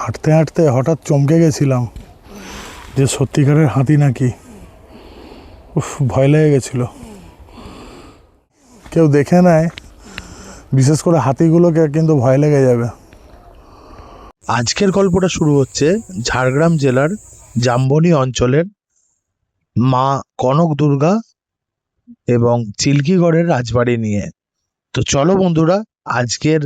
হাঁটতে হাঁটতে হঠাৎ চমকে গেছিলাম যে সত্যিকারের হাতি নাকি। ভয় লেগে গেছিল। কেউ দেখে নেয়, বিশেষ করে হাতিগুলোকে, কিন্তু ভয় লেগে যাবে। আজকের গল্পটা শুরু হচ্ছে ঝাড়গ্রাম জেলার জাম্বনি অঞ্চলের মা কনক দুর্গা এবং চিল্কিগড়ের রাজবাড়ি নিয়ে। তো চলো বন্ধুরা, আজকের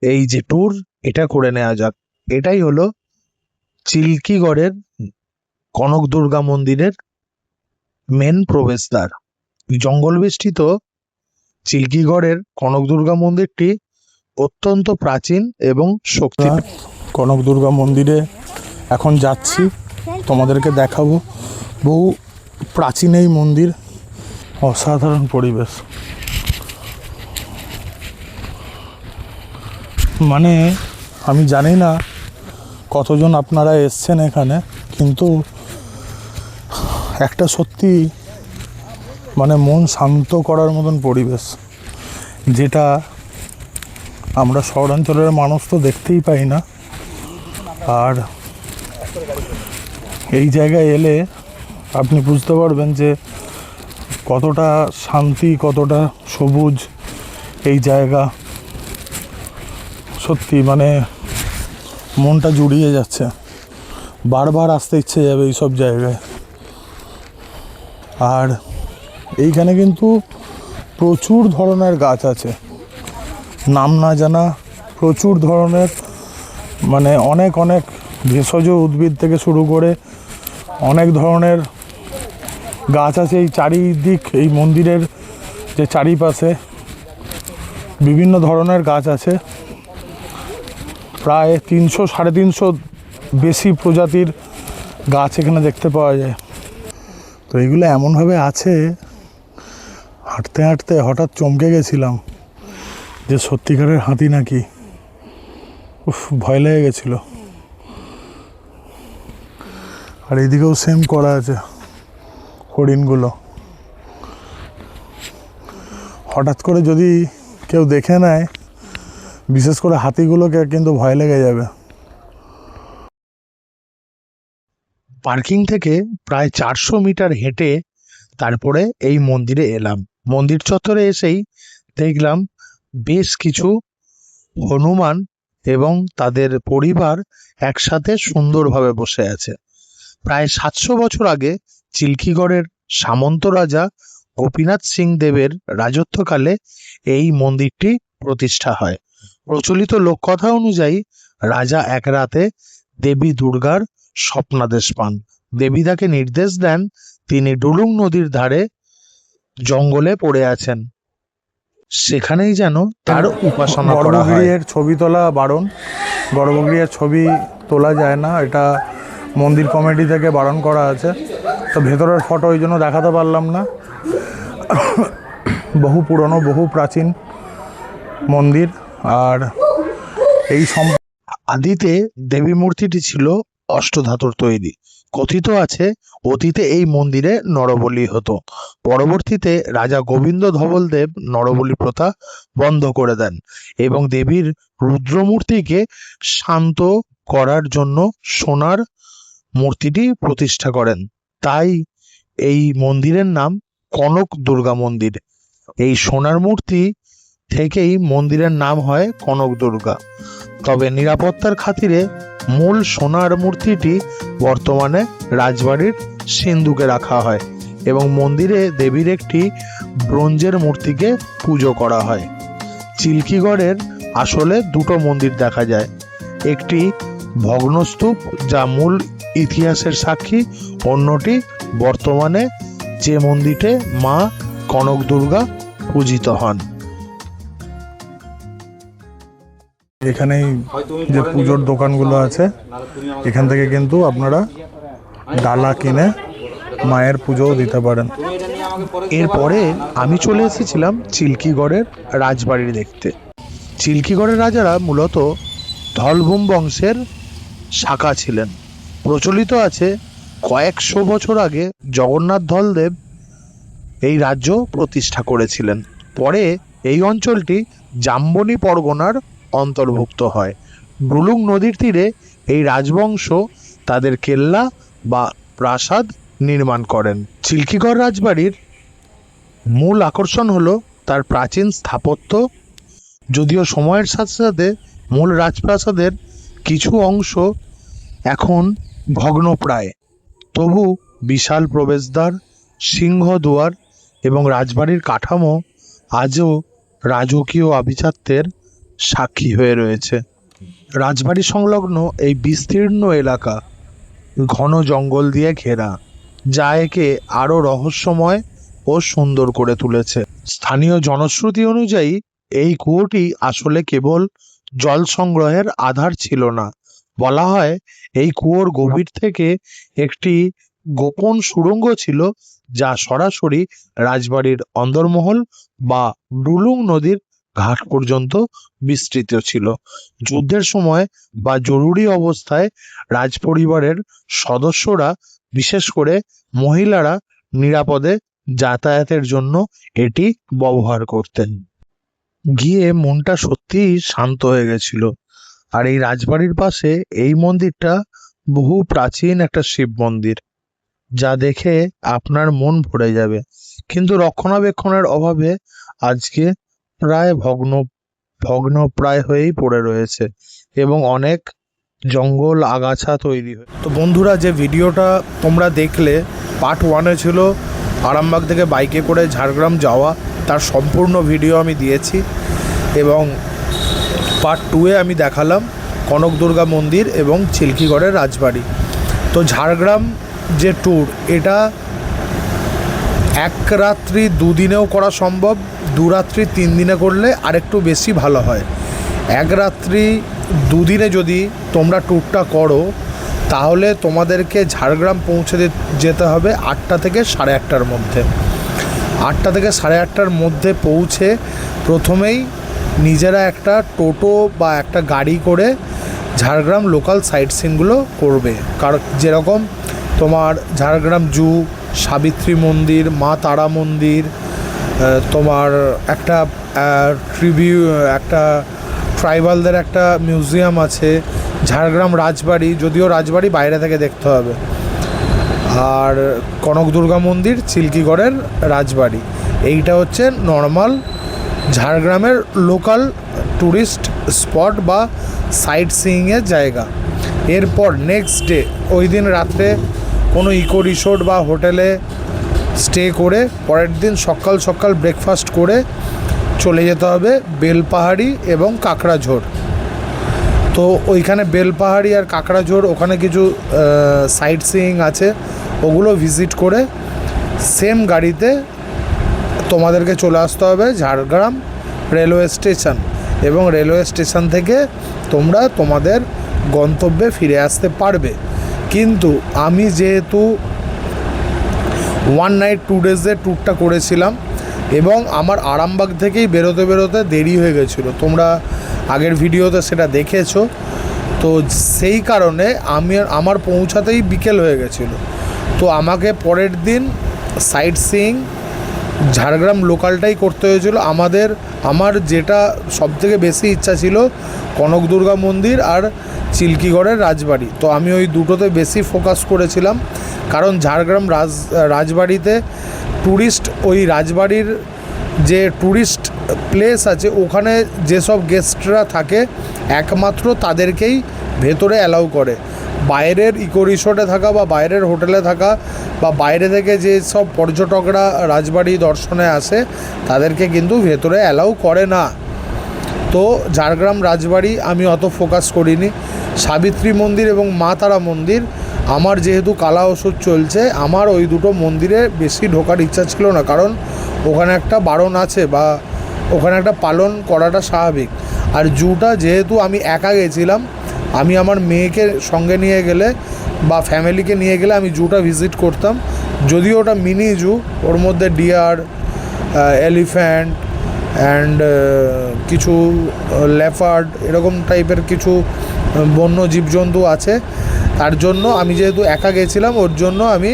এই যে ট্যুর, এটা করে নেওয়া যাক। এটাই হলো চিল্কিগড়ের কনক দুর্গা মন্দিরের মেন প্রবেশদ্বার। জঙ্গল বেষ্টিত চিল্কিগড়ের কনক দুর্গা মন্দিরটি অত্যন্ত প্রাচীন এবং শক্তি। কনক দুর্গা মন্দিরে এখন যাচ্ছি, তোমাদেরকে দেখাবো। বহু প্রাচীন এই মন্দির, অসাধারণ পরিবেশ। মানে আমি জানি না কতজন আপনারা এসছেন এখানে, কিন্তু একটা সত্যি মানে মন শান্ত করার মতন পরিবেশ, যেটা আমরা শহরাঞ্চলের মানুষ তো দেখতেই পাই না। আর এই জায়গায় এলে আপনি বুঝতে পারবেন যে কতটা শান্তি, কতটা সবুজ এই জায়গা। সত্যি মানে মনটা জুড়িয়ে যাচ্ছে, বারবার আসতে ইচ্ছে যাবে এইসব জায়গায়। আর এইখানে কিন্তু প্রচুর ধরনের গাছ আছে, নাম না জানা প্রচুর ধরনের, মানে অনেক অনেক ভেষজ উদ্ভিদ থেকে শুরু করে অনেক ধরনের গাছ আছে। এই চারিদিক, এই মন্দিরের যে চারিপাশে বিভিন্ন ধরনের গাছ আছে। প্রায় 300-350 বেশি প্রজাতির গাছ এখানে দেখতে পাওয়া যায়। তো এগুলো এমনভাবে আছে, হাঁটতে হাঁটতে হঠাৎ চমকে গেছিলাম যে সত্যিকারের হাতি নাকি। ভয় লেগে গেছিল। আর এইদিকেও সেম করা আছে হরিণগুলো। হঠাৎ করে যদি কেউ দেখে নেয়, বিশেষ করে হাতিগুলোকে, কিন্তু ভয় লেগে যাবে। পার্কিং থেকে প্রায় 400 মিটার হেঁটে তারপরে এই মন্দিরে এলাম। মন্দির চত্বরে এসেই দেখলাম বেশ কিছু হনুমান এবং তাদের পরিবার একসাথে সুন্দরভাবে বসে আছে। প্রায় 700 বছর আগে চিল্কিগড়ের সামন্ত রাজা গোপীনাথ সিং দেবের রাজত্বকালে এই মন্দিরটি প্রতিষ্ঠা হয়। প্রচলিত লোককথা অনুযায়ী রাজা এক রাতে দেবী দুর্গার স্বপ্নাদেশ পান। দেবী তাকে নির্দেশ দেন তিনি ডুলুং নদীর ধারে জঙ্গলে পড়ে আছেন, সেখানেই যেন তার উপাসনা করা হয়। গর্ভগৃহের ছবি তোলা বারণ, গর্ভগৃহের ছবি তোলা যায় না, এটা মন্দির কমিটি থেকে বারণ করা আছে। তো ভেতরের ফটো ওই জন্য দেখাতে পারলাম না। বহু পুরনো, বহু প্রাচীন মন্দির। আর এই আদিতে দেবী মূর্তিটি ছিল অষ্টধাতুর তৈরি। কথিত আছে অতীতে এই মন্দিরে নরবলি হতো। পরবর্তীতে রাজা গোবিন্দ ধবলদেব নরবলি প্রথা বন্ধ করে দেন এবং দেবীর রুদ্রমূর্তিকে শান্ত করার জন্য সোনার মূর্তিটি প্রতিষ্ঠা করেন। তাই এই মন্দিরের নাম কনক দুর্গা মন্দির। এই সোনার মূর্তি থেকেই মন্দিরের নাম হয় কনক দুর্গা। তবে নিরাপত্তার খাতিরে মূল সোনার মূর্তিটি বর্তমানে রাজবাড়ির সিন্ধুকে রাখা হয় এবং মন্দিরে দেবীর একটি ব্রোঞ্জের মূর্তিকে পুজো করা হয়। চিল্কিগড়ের আসলে দুটো মন্দির দেখা যায়, একটি ভগ্নস্তূপ যা মূল ইতিহাসের সাক্ষী, অন্যটি বর্তমানে যে মন্দিরে মা কনক দুর্গা পূজিত হন। এখানেই যে পুজোর দোকানগুলো আছে, এখান থেকে কিন্তু আপনারা ডালা কিনে মায়ের পুজোও দিতে পারেন। এরপরে আমি চলে এসেছিলাম চিল্কিগড়ের রাজবাড়ি দেখতে। চিল্কিগড়ের রাজারা মূলত ধলভূম বংশের শাখা ছিলেন। প্রচলিত আছে কয়েকশো বছর আগে জগন্নাথ ধলদেব এই রাজ্য প্রতিষ্ঠা করেছিলেন। পরে এই অঞ্চলটি জাম্বনি পরগনার অন্তর্ভুক্ত হয়। ডুলুং নদীর তীরে এই রাজবংশ তাদের কেল্লা বা প্রাসাদ নির্মাণ করেন। চিল্কিগড় রাজবাড়ির মূল আকর্ষণ হলো তার প্রাচীন স্থাপত্য। যদিও সময়ের সাথে সাথে মূল রাজপ্রাসাদের কিছু অংশ এখন ভগ্নপ্রায়, তবু বিশাল প্রবেশদ্বার, সিংহদুয়ার এবং রাজবাড়ির কাঠামো আজও রাজকীয় আভিজাত্যের সাক্ষী হয়ে রয়েছে। রাজবাড়ি সংলগ্ন এই বিস্তীর্ণ এলাকা ঘন জঙ্গল দিয়ে ঘেরা, যা একে আরও রহস্যময় ও সুন্দর করে তুলেছে। স্থানীয় জনশ্রুতি অনুযায়ী এই কুয়োটি আসলে কেবল জল সংগ্রহের আধার ছিল না। বলা হয় এই কুয়োর গভীর থেকে একটি গোপন সুড়ঙ্গ ছিল, যা সরাসরি রাজবাড়ির অন্দরমহল বা ডুলুং নদীর ঘাট পর্যন্ত বিস্তৃত ছিল। যুদ্ধের সময় বা জরুরি অবস্থায় রাজপরিবারের সদস্যরা, বিশেষ করে মহিলারা, নিরাপদে যাতায়াতের জন্য এটি ব্যবহার করতেন। গিয়ে মনটা সত্যিই শান্ত হয়ে গেছিল। আর এই রাজবাড়ির পাশে এই মন্দিরটা বহু প্রাচীন একটা শিব মন্দির, যা দেখে আপনার মন ভরে যাবে, কিন্তু রক্ষণাবেক্ষণের অভাবে আজকে প্রায় ভগ্নপ্রায় হয়েই পড়ে রয়েছে এবং অনেক জঙ্গল আগাছা তৈরি হয়ে। তো বন্ধুরা, যে ভিডিওটা তোমরা দেখলে পার্ট 1-এ ছিল আরামবাগ থেকে বাইকে করে ঝাড়গ্রাম যাওয়া, তার সম্পূর্ণ ভিডিও আমি দিয়েছি, এবং পার্ট 2-এ আমি দেখালাম কনক দুর্গা মন্দির এবং চিল্কিগড়ের রাজবাড়ি। তো ঝাড়গ্রাম যে ট্যুর, এটা 1 রাত্রি 2 দিনেও করা সম্ভব, 2 রাত্রি 3 দিনে করলে আরেকটু বেশি ভালো হয়। 1 রাত্রি 2 দিনে যদি তোমরা ট্যুরটা করো, তাহলে তোমাদেরকে ঝাড়গ্রাম পৌঁছে যেতে হবে 8টা থেকে 8:30টার মধ্যে। 8টা থেকে 8:30টার মধ্যে পৌঁছে প্রথমেই নিজেরা একটা টোটো বা একটা গাড়ি করে ঝাড়গ্রাম লোকাল সাইট সিনগুলো করবে। কারণ যেরকম তোমার ঝাড়গ্রাম জু, সাবিত্রী মন্দির, মা তারা মন্দির, তোমার একটা একটা ট্রাইবালদের একটা মিউজিয়াম আছে, ঝাড়গ্রাম রাজবাড়ি, যদিও রাজবাড়ি বাইরে থেকে দেখতে হবে, আর কনক দুর্গা মন্দির, চিল্কিগড়ের রাজবাড়ি। এইটা হচ্ছে নর্মাল ঝাড়গ্রামের লোকাল ট্যুরিস্ট স্পট বা সাইট সিইংয়ের জায়গা। এরপর নেক্সট ডে, ওই দিন রাত্রে কোনো ইকো রিসোর্ট বা হোটেলে স্টে করে পরের দিন সকাল সকাল ব্রেকফাস্ট করে চলে যেতে হবে বেলপাহাড়ি এবং কাঁকড়াঝোড়। তো ওইখানে বেলপাহাড়ি আর কাঁকড়াঝোড়, ওখানে কিছু সাইট সিইং আছে, ওগুলো ভিজিট করে সেম গাড়িতে তোমাদেরকে চলে আসতে হবে ঝাড়গ্রাম রেলওয়ে স্টেশন, এবং রেলওয়ে স্টেশন থেকে তোমরা তোমাদের গন্তব্যে ফিরে আসতে পারবে। কিন্তু আমি যেহেতু 1 নাইট 2 ডেজের ট্যুরটা করেছিলাম এবং আমার আরামবাগ থেকেই বেরোতে বেরোতে দেরি হয়ে গেছিলো, তোমরা আগের ভিডিওতে সেটা দেখেছো, তো সেই কারণে আমার পৌঁছাতেই বিকেল হয়ে গেছিলো। তো আমাকে পরের দিন সাইট সিইং ঝাড়গ্রাম লোকালটাই করতে হয়েছিল। আমার যেটা সবথেকে বেশি ইচ্ছা ছিল কনক দুর্গা মন্দির আর চিল্কিগড়ের রাজবাড়ি, তো আমি ওই দুটোতে বেশি ফোকাস করেছিলাম, কারণ ঝাড়গ্রাম রাজবাড়িতে ট্যুরিস্ট, ওই রাজবাড়ির যে ট্যুরিস্ট প্লেস আছে, ওখানে যেসব গেস্টরা থাকে একমাত্র তাদেরকেই ভেতরে অ্যালাউ করে। বাইরের ইকো রিসোর্টে থাকা বা বাইরের হোটেলে থাকা বা বাইরে থেকে যে সব পর্যটকরা রাজবাড়ি দর্শনে আসে, তাদেরকে কিন্তু ভেতরে অ্যালাউ করে না। তো ঝাড়গ্রাম রাজবাড়ি আমি অত ফোকাস করিনি। সাবিত্রী মন্দির এবং মা তারা মন্দির, আমার যেহেতু কালা ওষুধ চলছে, আমার ওই দুটো মন্দিরে বেশি ঢোকার ইচ্ছা ছিল না, কারণ ওখানে একটা বারণ আছে বা ওখানে একটা পালন করাটা স্বাভাবিক। আর জুটা যেহেতু আমি একা গেছিলাম, আমি আমার মেয়েকে সঙ্গে নিয়ে গেলে বা ফ্যামিলিকে নিয়ে গেলে আমি জুটা ভিজিট করতাম, যদিও ওটা মিনি জু, ওর মধ্যে ডিয়ার, এলিফ্যান্ট অ্যান্ড কিছু লেপার্ড, এরকম টাইপের কিছু বন্য জীবজন্তু আছে। তার জন্য আমি যেহেতু একা গেছিলাম, ওর জন্য আমি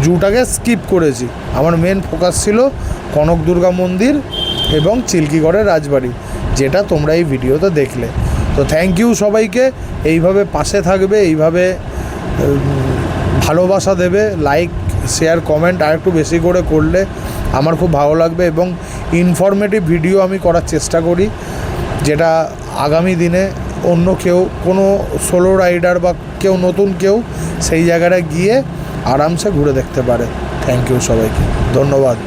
জুটাকে স্কিপ করেছি। আমার মেন ফোকাস ছিল কনক দুর্গা মন্দির এবং চিল্কিগড়ের রাজবাড়ি, যেটা তোমরা এই ভিডিওতে দেখলে। তো থ্যাংক ইউ সবাইকে, এইভাবে পাশে থাকবে, এইভাবে ভালোবাসা দেবে, লাইক শেয়ার কমেন্ট আর একটু বেশি করে করলে আমার খুব ভালো লাগবে। এবং ইনফরমেটিভ ভিডিও আমি করার চেষ্টা করি, যেটা আগামী দিনে অন্য কেউ, কোনো সোলো রাইডার বা কেউ নতুন কেউ সেই জায়গাটা গিয়ে আরামসে ঘুরে দেখতে পারে। থ্যাংক ইউ সবাইকে, ধন্যবাদ।